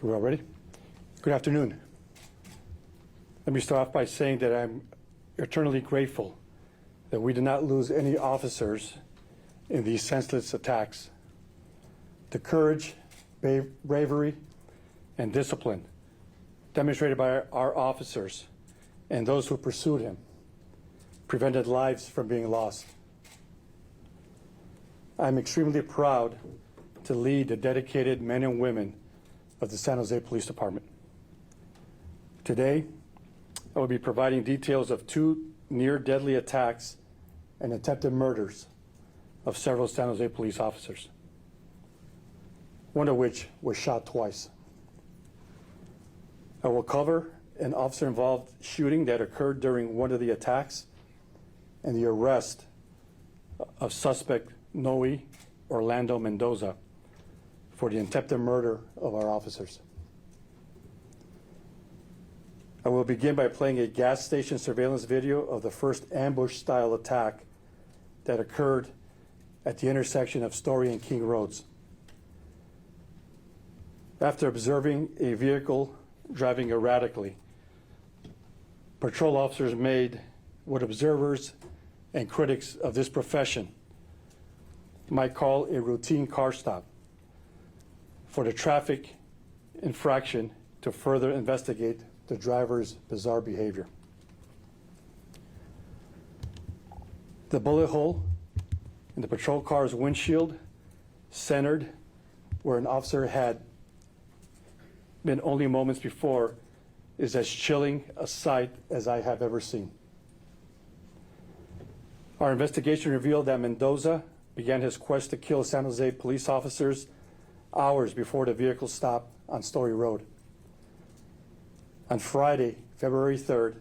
We all ready? Good afternoon. Let me start off by saying that I'm eternally grateful that we did not lose any officers in these senseless attacks. The courage, bravery, and discipline demonstrated by our officers and those who pursued him prevented lives from being lost. I'm extremely proud to lead the dedicated men and women of the San Jose Police Department. Today, I will be providing details of 2 near-deadly attacks and attempted murders of several San Jose police officers, one of which was shot twice. I will cover an officer-involved shooting that occurred during one of the attacks and the arrest of suspect Noe Orlando Mendoza for the attempted murder of our officers. I will begin by playing a gas station surveillance video of the first ambush-style attack that occurred at the intersection of Story and King Roads. After observing a vehicle driving erratically, patrol officers made what observers and critics of this profession might call a routine car stop for the traffic infraction to further investigate the driver's bizarre behavior. The bullet hole in the patrol car's windshield, centered where an officer had been only moments before, is as chilling a sight as I have ever seen. Our investigation revealed that Mendoza began his quest to kill San Jose police officers hours before the vehicle stopped on Story Road. On Friday, February 3rd,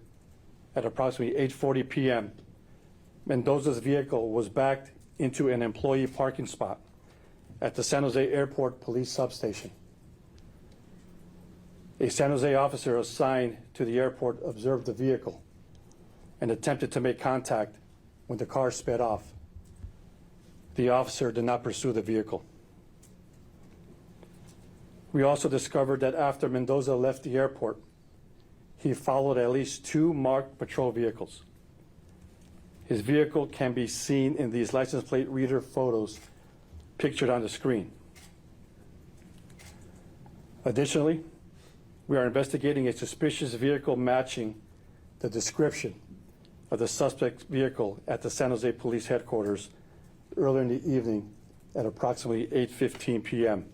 at approximately 8:40 p.m., Mendoza's vehicle was backed into an employee parking spot at the San Jose Airport Police Substation. A San Jose officer assigned to the airport observed the vehicle and attempted to make contact when the car sped off. The officer did not pursue the vehicle. We also discovered that after Mendoza left the airport, he followed at least 2 marked patrol vehicles. His vehicle can be seen in these license plate reader photos pictured on the screen. Additionally, we are investigating a suspicious vehicle matching the description of the suspect's vehicle at the San Jose Police Headquarters earlier in the evening at approximately 8:15 p.m.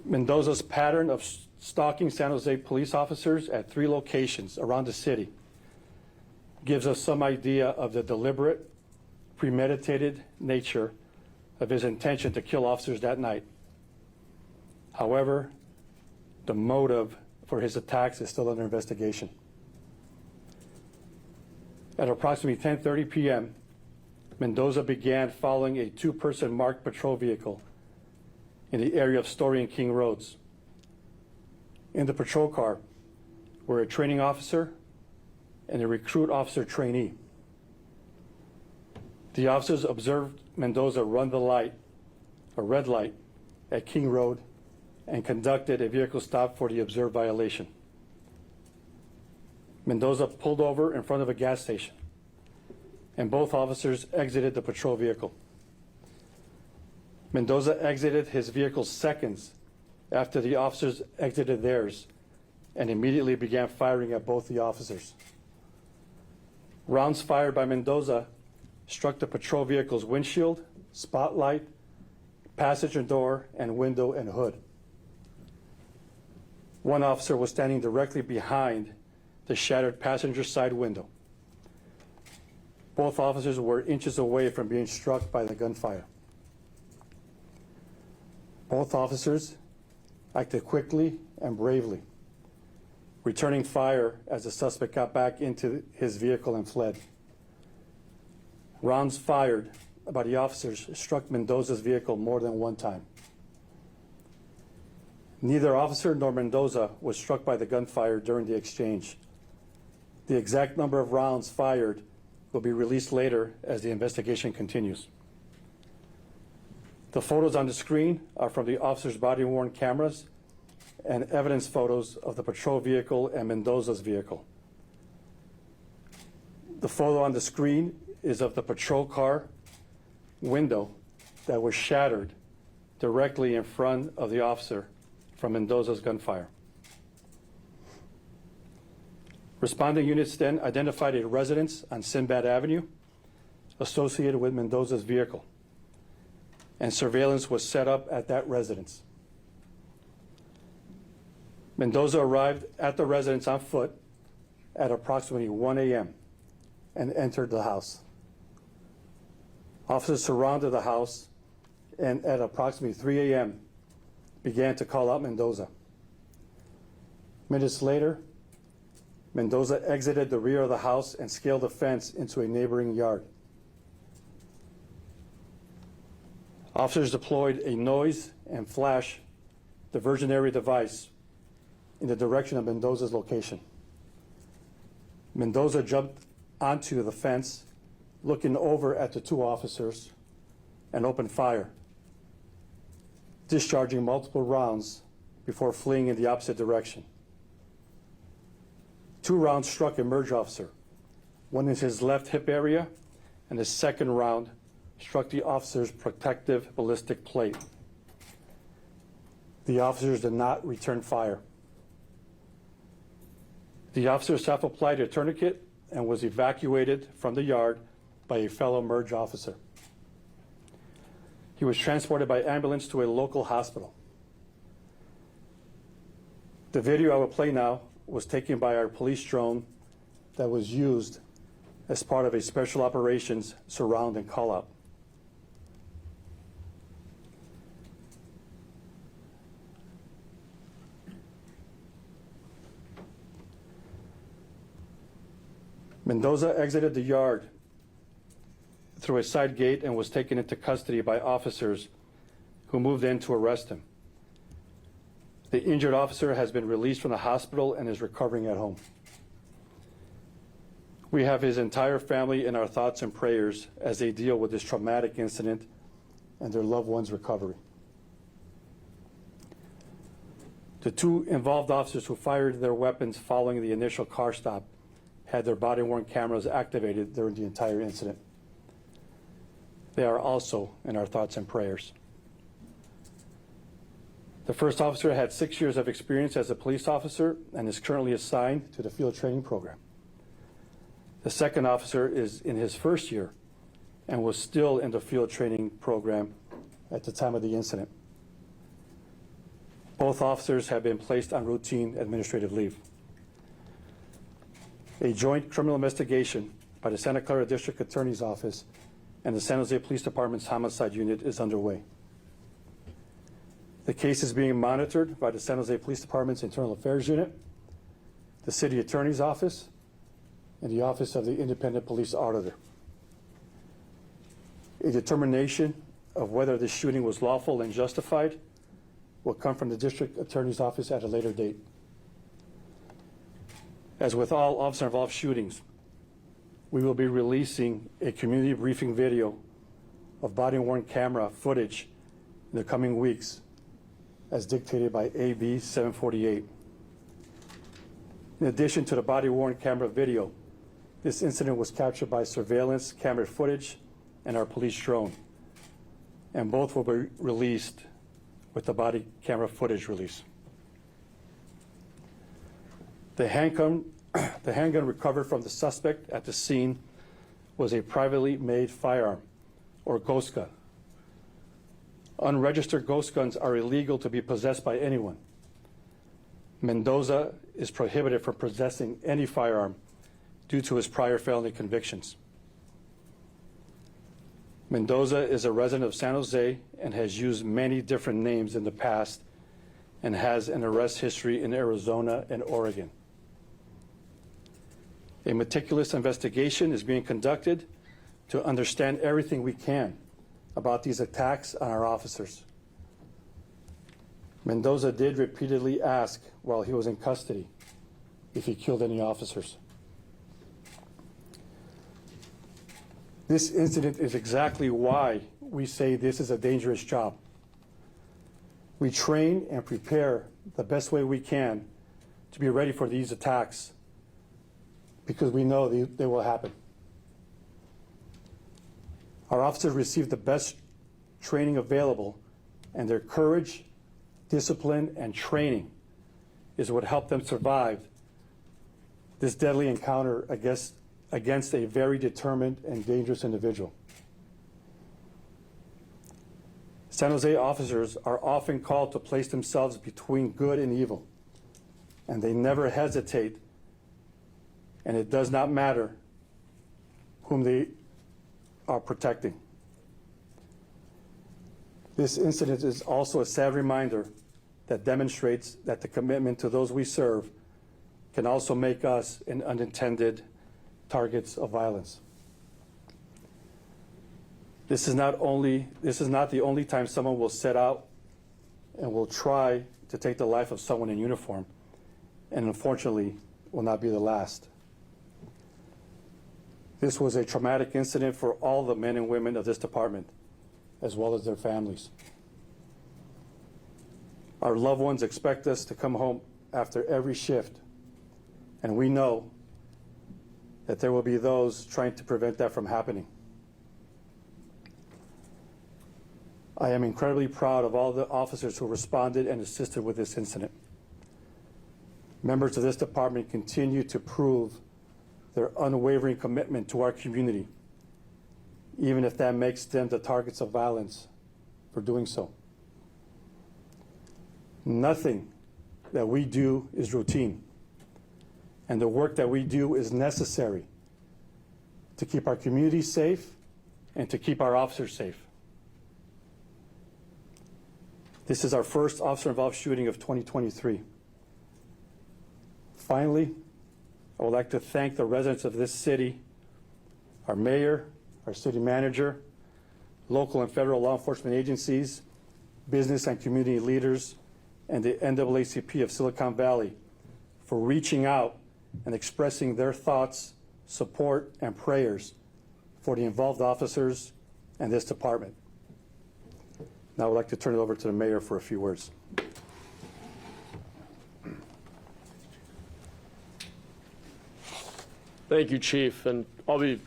Mendoza's pattern of stalking San Jose police officers at 3 locations around the city gives us some idea of the deliberate, premeditated nature of his intention to kill officers that night. However, the motive for his attacks is still under investigation. At approximately 10:30 p.m., Mendoza began following a 2-person marked patrol vehicle in the area of Story and King Roads. In the patrol car were a training officer and a recruit officer trainee. The officers observed Mendoza run the light, a red light, at King Road and conducted a vehicle stop for the observed violation. Mendoza pulled over in front of a gas station, and both officers exited the patrol vehicle. Mendoza exited his vehicle seconds after the officers exited theirs and immediately began firing at both the officers. Rounds fired by Mendoza struck the patrol vehicle's windshield, spotlight, passenger door, and window and hood. One officer was standing directly behind the shattered passenger side window. Both officers were inches away from being struck by the gunfire. Both officers acted quickly and bravely, returning fire as the suspect got back into his vehicle and fled. Rounds fired by the officers struck Mendoza's vehicle more than one time. Neither officer nor Mendoza was struck by the gunfire during the exchange. The exact number of rounds fired will be released later as the investigation continues. The photos on the screen are from the officer's body-worn cameras and evidence photos of the patrol vehicle and Mendoza's vehicle. The photo on the screen is of the patrol car window that was shattered directly in front of the officer from Mendoza's gunfire. Responding units then identified a residence on Sinbad Avenue associated with Mendoza's vehicle, and surveillance was set up at that residence. Mendoza arrived at the residence on foot at approximately 1 a.m. and entered the house. Officers surrounded the house and at approximately 3 a.m. began to call out Mendoza. Minutes later, Mendoza exited the rear of the house and scaled the fence into a neighboring yard. Officers deployed a noise and flash diversionary device in the direction of Mendoza's location. Mendoza jumped onto the fence, looking over at the two officers, and opened fire, discharging multiple rounds before fleeing in the opposite direction. 2 rounds struck a merge officer, one in his left hip area, and the second round struck the officer's protective ballistic plate. The officers did not return fire. The officer self-applied a tourniquet and was evacuated from the yard by a fellow merge officer. He was transported by ambulance to a local hospital. The video I will play now was taken by our police drone that was used as part of a special operations surround and call-out. Mendoza exited the yard through a side gate and was taken into custody by officers who moved in to arrest him. The injured officer has been released from the hospital and is recovering at home. We have his entire family in our thoughts and prayers as they deal with this traumatic incident and their loved one's recovery. The 2 involved officers who fired their weapons following the initial car stop had their body-worn cameras activated during the entire incident. They are also in our thoughts and prayers. The first officer had 6 years of experience as a police officer and is currently assigned to the field training program. The second officer is in his first year and was still in the field training program at the time of the incident. Both officers have been placed on routine administrative leave. A joint criminal investigation by the Santa Clara District Attorney's Office and the San Jose Police Department's Homicide Unit is underway. The case is being monitored by the San Jose Police Department's Internal Affairs Unit, the City Attorney's Office, and the Office of the Independent Police Auditor. A determination of whether this shooting was lawful and justified will come from the District Attorney's Office at a later date. As with all officer-involved shootings, we will be releasing a community briefing video of body-worn camera footage in the coming weeks, as dictated by AB 748. In addition to the body-worn camera video, this incident was captured by surveillance camera footage and our police drone, and both will be released with the body camera footage release. The handgun recovered from the suspect at the scene was a privately made firearm, or ghost gun. Unregistered ghost guns are illegal to be possessed by anyone. Mendoza is prohibited from possessing any firearm due to his prior felony convictions. Mendoza is a resident of San Jose and has used many different names in the past and has an arrest history in Arizona and Oregon. A meticulous investigation is being conducted to understand everything we can about these attacks on our officers. Mendoza did repeatedly ask while he was in custody if he killed any officers. This incident is exactly why we say this is a dangerous job. We train and prepare the best way we can to be ready for these attacks because we know they will happen. Our officers receive the best training available, and their courage, discipline, and training is what helped them survive this deadly encounter against a very determined and dangerous individual. San Jose officers are often called to place themselves between good and evil, and they never hesitate, and it does not matter whom they are protecting. This incident is also a sad reminder that demonstrates that the commitment to those we serve can also make us an unintended targets of violence. This is not the only time someone will set out and will try to take the life of someone in uniform, and unfortunately will not be the last. This was a traumatic incident for all the men and women of this department, as well as their families. Our loved ones expect us to come home after every shift, and we know that there will be those trying to prevent that from happening. I am incredibly proud of all the officers who responded and assisted with this incident. Members of this department continue to prove their unwavering commitment to our community, even if that makes them the targets of violence for doing so. Nothing that we do is routine, and the work that we do is necessary to keep our community safe and to keep our officers safe. This is our first officer-involved shooting of 2023. Finally, I would like to thank the residents of this city, our mayor, our city manager, local and federal law enforcement agencies, business and community leaders, and the NAACP of Silicon Valley for reaching out and expressing their thoughts, support, and prayers for the involved officers and this department. Now I would like to turn it over to the mayor for a few words. Thank you, Chief, and I'll be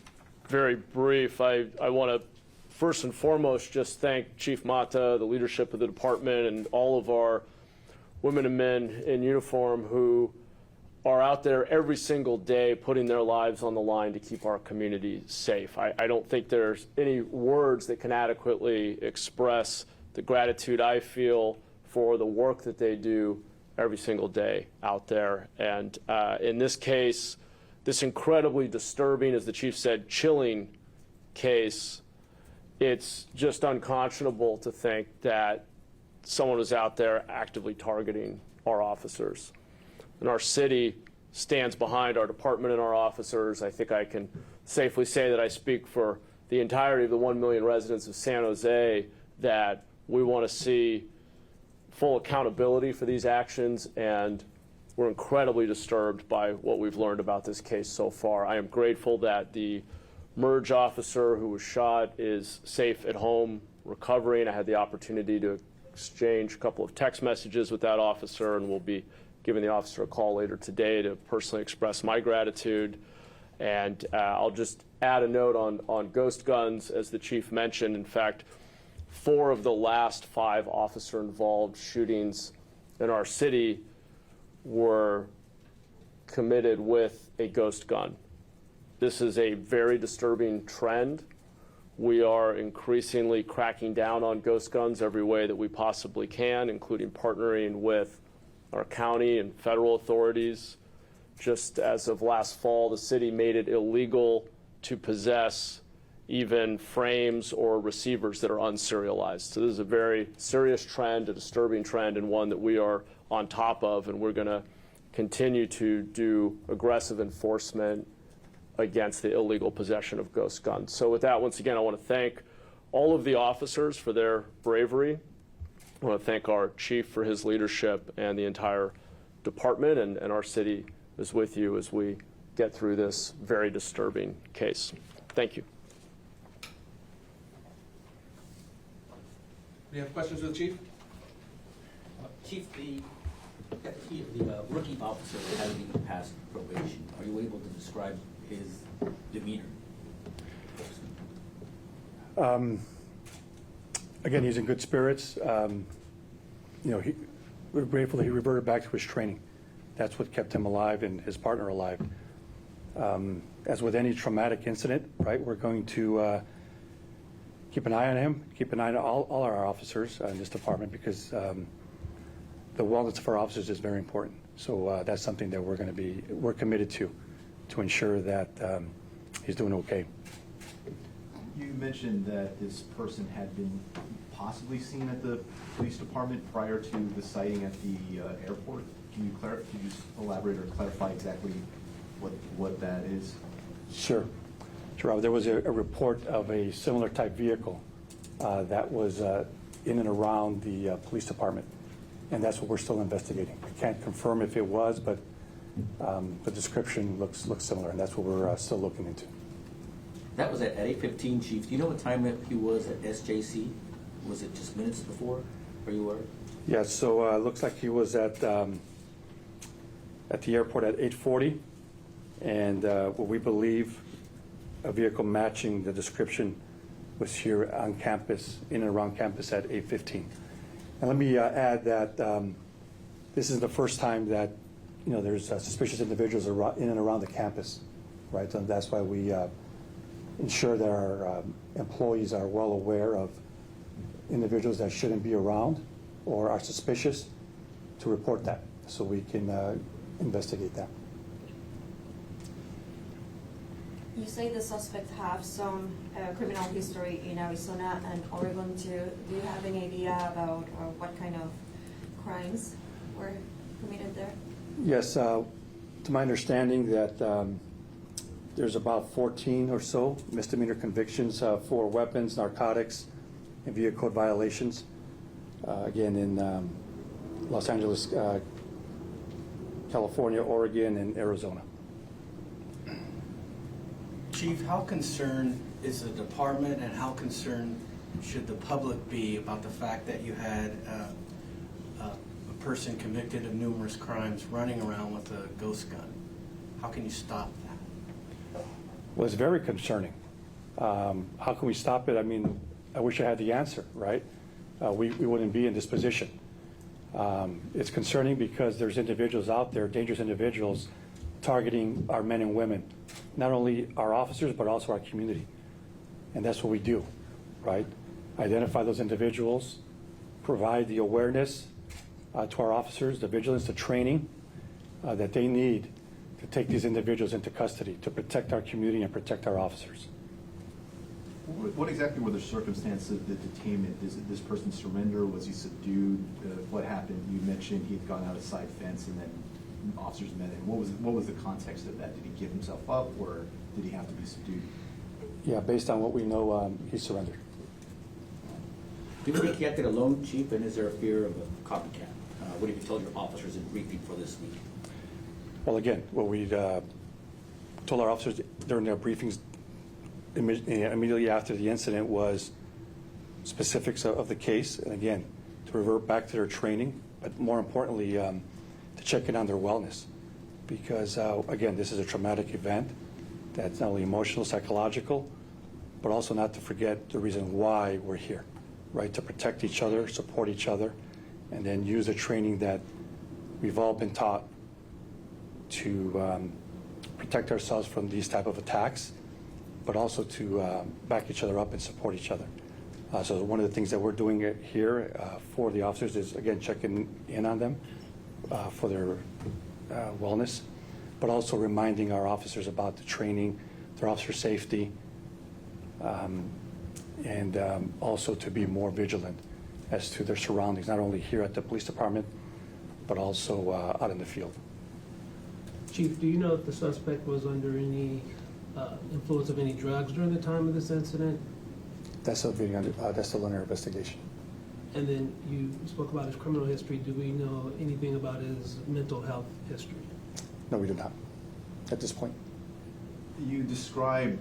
very brief. I want to first and foremost just thank Chief Mata, the leadership of the department, and all of our women and men in uniform who are out there every single day putting their lives on the line to keep our community safe. I don't think there's any words that can adequately express the gratitude I feel for the work that they do every single day out there. And in this case, this incredibly disturbing, as the Chief said, chilling case, it's just unconscionable to think that someone was out there actively targeting our officers. And our city stands behind our department and our officers. I think I can safely say that I speak for the entirety of the 1 million residents of San Jose that we want to see full accountability for these actions, and we're incredibly disturbed by what we've learned about this case so far. I am grateful that the merge officer who was shot is safe at home, recovering. I had the opportunity to exchange a couple of text messages with that officer, and we'll be giving the officer a call later today to personally express my gratitude. And I'll just add a note on ghost guns, as the Chief mentioned. In fact, 4 of the last 5 officer-involved shootings in our city were committed with a ghost gun. This is a very disturbing trend. We are increasingly cracking down on ghost guns every way that we possibly can, including partnering with our county and federal authorities. Just as of last fall, the city made it illegal to possess even frames or receivers that are unserialized. So this is a very serious trend, a disturbing trend, and one that we are on top of, and we're going to continue to do aggressive enforcement against the illegal possession of ghost guns. So with that, once again, I want to thank all of the officers for their bravery. I want to thank our Chief for his leadership, and the entire department, and our city is with you as we get through this very disturbing case. Thank you. Any have questions for the chief? Chief, the rookie officer that hadn't even passed probation, are you able to describe his demeanor? Again, he's in good spirits. We're grateful that he reverted back to his training. That's what kept him alive and his partner alive. As with any traumatic incident, right, we're going to keep an eye on him, keep an eye on all our officers in this department, because the wellness of our officers is very important. So that's something that we're committed to ensure that he's doing okay. You mentioned that this person had been possibly seen at the police department prior to the sighting at the airport. Can you elaborate or clarify exactly what that is? Sure. Robert, there was a report of a similar type vehicle that was in and around the police department, and that's what we're still investigating. I can't confirm if it was, but the description looks similar, and that's what we're still looking into. That was at 8:15, Chief. Do you know what time that he was at SJC? Was it just minutes before? Are you aware? Yeah, so it looks like he was at the airport at 8:40, and what we believe a vehicle matching the description was here on campus, in and around campus at 8:15. And let me add that this is the first time that there's suspicious individuals in and around the campus, right? And that's why we ensure that our employees are well aware of individuals that shouldn't be around or are suspicious, to report that so we can investigate that. You say the suspect have some criminal history in Arizona and Oregon too. Do you have any idea about what kind of crimes were committed there? Yes, to my understanding that there's about 14 or so misdemeanor convictions for weapons, narcotics, and vehicle code violations. Again, in Los Angeles, California, Oregon, and Arizona. Chief, how concerned is the department, and how concerned should the public be about the fact that you had a person convicted of numerous crimes running around with a ghost gun? How can you stop that? Well, it's very concerning. How can we stop it? I mean, I wish I had the answer, right? We wouldn't be in this position. It's concerning because there's individuals out there, dangerous individuals, targeting our men and women, not only our officers, but also our community. And that's what we do, right? Identify those individuals, provide the awareness to our officers, the vigilance, the training that they need to take these individuals into custody, to protect our community and protect our officers. What exactly were the circumstances of the detainment? Did this person surrender? Was he subdued? What happened? You mentioned he had gone out a side fence and then officers met him. What was the context of that? Did he give himself up, or did he have to be subdued? Yeah, based on what we know, he surrendered. Do you think he acted alone, Chief, and is there a fear of a copycat? What have you told your officers in briefing for this week? Well, again, what we told our officers during their briefings immediately after the incident was specifics of the case, and again, to revert back to their training, but more importantly, to check in on their wellness. Because, again, this is a traumatic event that's not only emotional, psychological, but also not to forget the reason why we're here, right? To protect each other, support each other, and then use the training that we've all been taught to protect ourselves from these type of attacks, but also to back each other up and support each other. So one of the things that we're doing here for the officers is, again, checking in on them for their wellness, but also reminding our officers about the training, their officer safety, and also to be more vigilant as to their surroundings, not only here at the police department, but also out in the field. Chief, do you know if the suspect was under any influence of any drugs during the time of this incident? That's still under investigation. And then you spoke about his criminal history. Do we know anything about his mental health history? No, we do not at this point. You described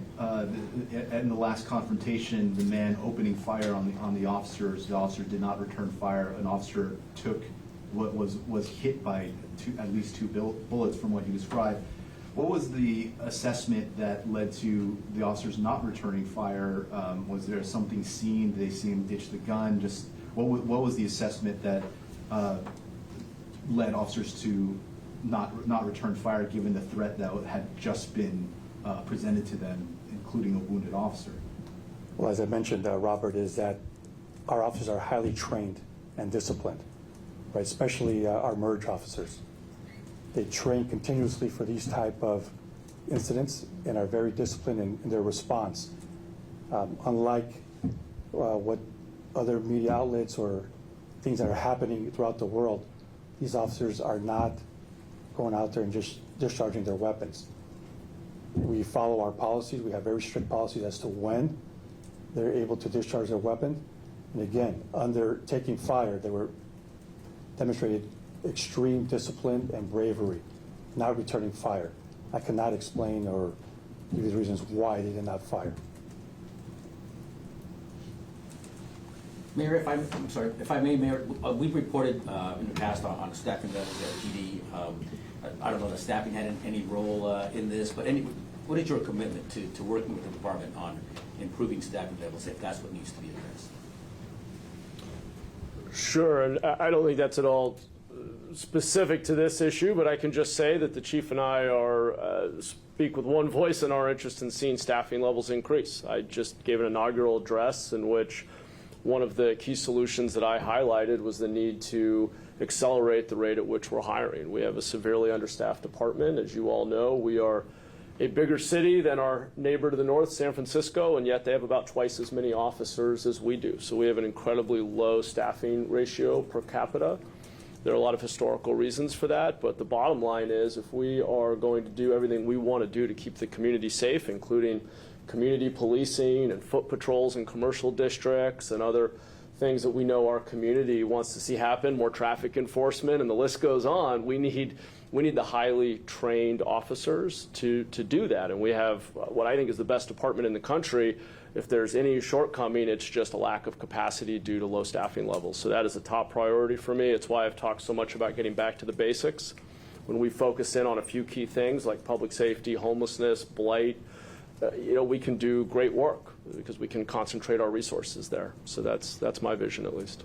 in the last confrontation, the man opening fire on the officers. The officer did not return fire. An officer took what was hit by at least two bullets from what you described. What was the assessment that led to the officers not returning fire? Was there something seen? Did they see him ditch the gun? Just what was the assessment that led officers to not return fire, given the threat that had just been presented to them, including a wounded officer? Well, as I mentioned, Robert, is that our officers are highly trained and disciplined, right? Especially our merge officers. They train continuously for these type of incidents and are very disciplined in their response. Unlike what other media outlets or things that are happening throughout the world, these officers are not going out there and just discharging their weapons. We follow our policies. We have very strict policies as to when they're able to discharge their weapon. And again, under taking fire, they were demonstrated extreme discipline and bravery, not returning fire. I cannot explain or give you the reasons why they did not fire. Mayor, if I may, Mayor, we've reported in the past on staffing levels at PD. I don't know if staffing had any role in this, but what is your commitment to working with the department on improving staffing levels if that's what needs to be addressed? Sure, and I don't think that's at all specific to this issue, but I can just say that the chief and I speak with one voice in our interest in seeing staffing levels increase. I just gave an inaugural address in which one of the key solutions that I highlighted was the need to accelerate the rate at which we're hiring. We have a severely understaffed department. As you all know, we are a bigger city than our neighbor to the north, San Francisco, and yet they have about twice as many officers as we do. So we have an incredibly low staffing ratio per capita. There are a lot of historical reasons for that, but the bottom line is if we are going to do everything we want to do to keep the community safe, including community policing and foot patrols in commercial districts and other things that we know our community wants to see happen, more traffic enforcement, and the list goes on, we need the highly trained officers to do that. And we have what I think is the best department in the country. If there's any shortcoming, it's just a lack of capacity due to low staffing levels. So that is a top priority for me. It's why I've talked so much about getting back to the basics. When we focus in on a few key things like public safety, homelessness, blight, we can do great work because we can concentrate our resources there. So that's my vision, at least.